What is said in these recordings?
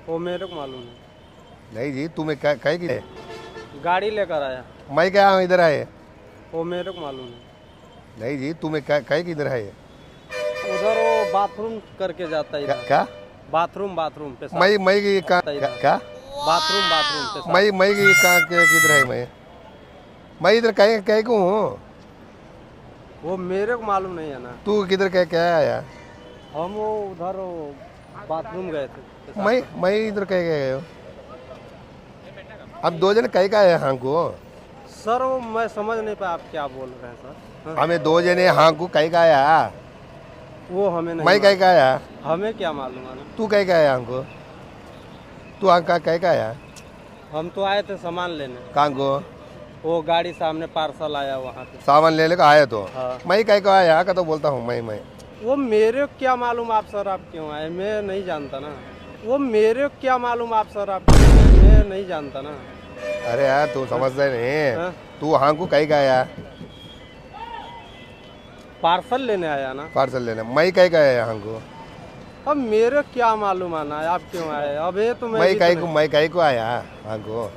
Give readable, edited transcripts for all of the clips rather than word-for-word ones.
वो मेरे को मालूम नहीं जी, तुम्हें कहीं की नहीं, गाड़ी लेकर आया। मैं क्या हूँ इधर आए? वो मेरे को मालूम नहीं जी, तुम्हें कहीं की इधर आए? है। उधर वो बाथरूम करके जाता है इधर। क्या? बाथरूम पेशाब। मैं की जाता है इधर। क्या? बाथरूम पेशाब। मैं की कहाँ किधर है? मैं इधर कहीं कहीं को हूँ। वो मेरे को मालूम नहीं है ना। तू किधर क्या आया? हम वो उधर वो बाथरूम गए थे पेशाब मैं इधर कहीं गए हो? हम दो जन कहीं का आए हाँ को? सर वो मैं समझ नहीं पाया आप क्या बोल रहे हैं सर। हाँ? हमें दो जने हाँ को कहीं का आया? वो हमें नहीं मैं कहीं का आया? मालूम। हमें क्या मालूम है ना। तू कहीं का आया हमको? तू हाँ का कहीं का आया? हम तो आए थे सामान लेने। कहाँ को? वो गाड़ी सामने पार्सल आया वहाँ पे। सामान लेने का आया तो? हाँ। मैं कहीं का आया का तो बोलता हूँ मैं। वो मेरे को क्या मालूम आप सर आप क्यों आए, मैं नहीं जानता ना। वो मेरे को क्या मालूम आप सर आप क्यों आए, मैं नहीं जानता ना। अरे यार तू समझता नहीं। हाँ? तू हाँ को कहीं का आया? पार्सल लेने आया ना। पार्सल लेने मैं कहीं का आया हाँ को? अब मेरे को क्या मालूम आना आप क्यों आए, अब ये तो मैं कहीं को आया हाँ को?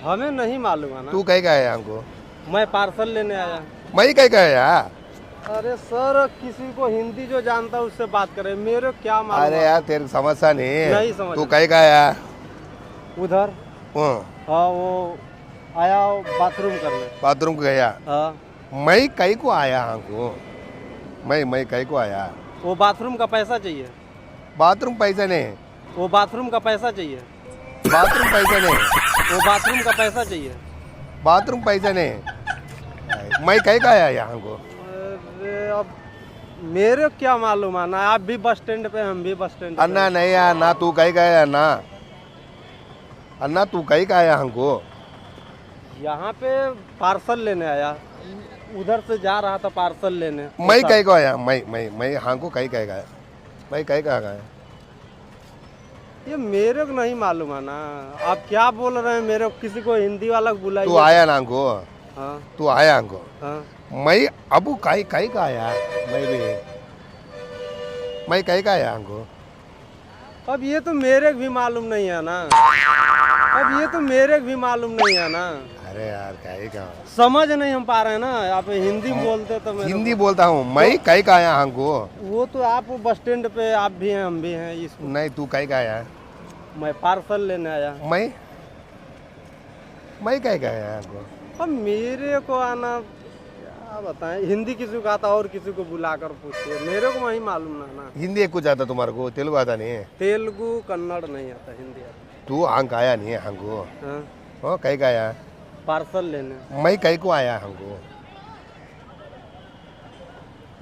हमें नहीं मालूम है ना। तू कहीं का आया हाँ को? मैं पार्सल लेने आया। मैं कहीं का आया? अरे सर किसी को हिंदी जो जानता है उससे बात करे, मेरे को क्या मालूम। अरे यार तेरे समझता नहीं। नहीं समझ। तू कहीं का आया? उधर हाँ वो आया बाथरूम करने। बाथरूम को गया? हाँ मैं कहीं को आया हाँ को? मैं कहीं को आया? वो बाथरूम का पैसा चाहिए। बाथरूम पैसा नहीं। वो बाथरूम का पैसा चाहिए। बाथरूम पैसा नहीं। वो बाथरूम का पैसा चाहिए। बाथरूम पैसा नहीं। मैं कहीं का आया यहाँ को? अरे अब मेरे को क्या मालूम है ना, आप भी बस स्टैंड पे हम भी बस स्टैंड पे। अन्ना नहीं आया ना, तू कहीं का आया ना? अन्ना तू कहीं का आया हमको? यहाँ पे पार्सल लेने आया, उधर से जा रहा था पार्सल लेने। मैं कहीं को आया? मैं हाँ को कहीं कहीं का आया? मैं कहीं का आया? ये मेरे को नहीं मालूम है ना, आप क्या बोल रहे हैं, मेरे को किसी को हिंदी वाला बुलाइए। तू आया ना हमको? हाँ तू आया हमको? हाँ। मैं अबू कहीं कहीं का आया? मैं कहीं का आया हमको? अब ये तो मेरे को भी मालूम नहीं है ना। अब ये तो मेरे को भी मालूम नहीं है ना। अरे यार कहीं का? समझ नहीं हम पा रहे हैं ना, आप हिंदी बोलते तो मेरे हिंदी बोलता हूँ। मैं कहीं का आया हमको? वो तो आप बस स्टैंड पे आप भी हैं हम भी हैं इसको। नहीं तू कहीं का आया? मैं पार्सल लेने आया। मैं कहीं का आया हमको? अब मेरे को आना क्या बताएं, हिंदी किसी को आता और किसी को बुलाकर पूछिए, मेरे को वही मालूम ना। हिंदी कुछ आता तुम्हारे को? तेलुगु आता नहीं? तेलुगु कन्नड़ नहीं आता, हिंदी आता। तू आंक आया नहीं है हमको? हाँ? हो कहीं का आया? पार्सल लेने। मैं कहीं को आया हमको?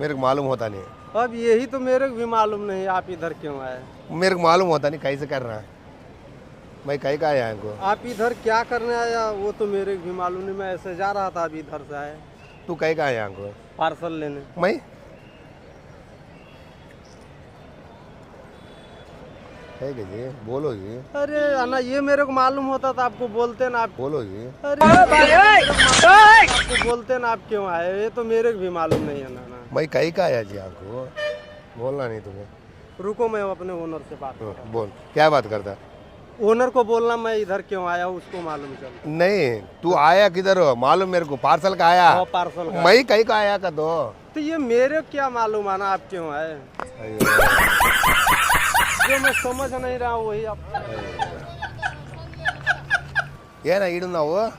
मेरे को मालूम होता नहीं। अब यही तो मेरे को भी मालूम नहीं आप इधर क्यों आए। मेरे को मालूम होता नहीं कैसे कर रहा है। मैं कहीं का आया हमको? आप इधर क्या करने आया वो तो मेरे को भी मालूम नहीं, मैं ऐसे जा रहा था अभी इधर से आए। तू कहीं का आया हमको? पार्सल लेने। मैं है कि जी? बोलो जी। अरे अन्ना ये मेरे को मालूम होता तो आपको बोलते ना आप। बोलो जी। अरे आपको बोलते ना आप क्यों आए, ये तो मेरे को भी मालूम नहीं है ना। मैं कहीं का आया जी आपको? बोलना नहीं तुम्हें। रुको मैं अपने ओनर से बात कर रहा हूँ। बोल क्या बात करता? ओनर को बोलना मैं इधर क्यों आया उसको मालूम चल। नहीं तू आया किधर हो मालूम मेरे को? पार्सल का आया? पार्सल का। मैं कहीं का आया का दो? तो ये मेरे को क्या मालूम है ना आप क्यों आए, जो मैं समझ नहीं रहा हूँ वही आप। ಏನ ಇಡು ನಾವು